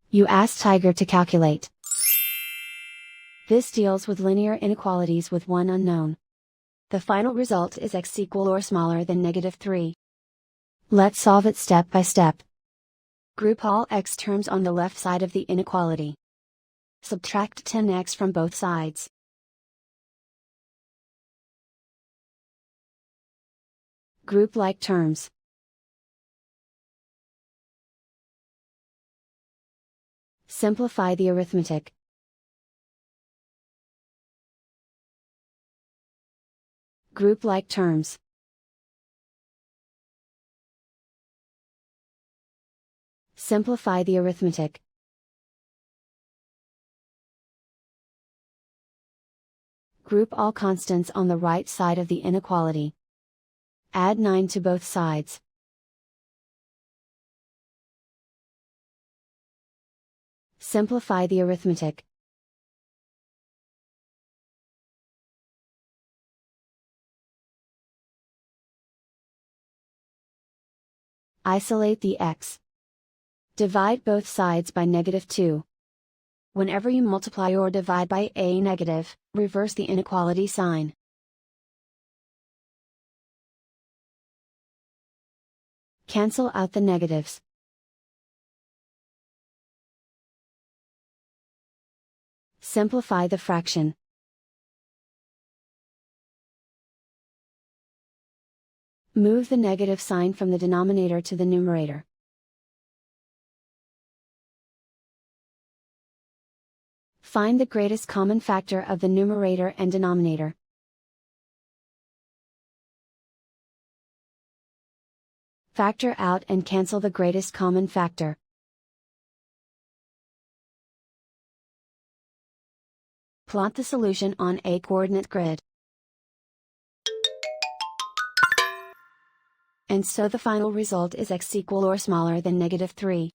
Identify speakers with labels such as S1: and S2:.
S1: You ask Tiger to calculate. This deals with linear inequalities with one unknown. The final result is x equal or smaller than -3. Let's solve it step by step. Group all x terms on the left side of the inequality. Subtract 10x from both sides. Group like terms. Simplify the arithmetic. Group like terms. Simplify the arithmetic. Group all constants on the right side of the inequality. Add 9 to both sides. Simplify the arithmetic. Isolate the x. Divide both sides by -2. Whenever you multiply or divide by a negative, reverse the inequality sign. Cancel out the negatives. Simplify the fraction. Move the negative sign from the denominator to the numerator. Find the greatest common factor of the numerator and denominator. Factor out and cancel the greatest common factor. Plot the solution on a coordinate grid. And so the final result is x equal or smaller than -3.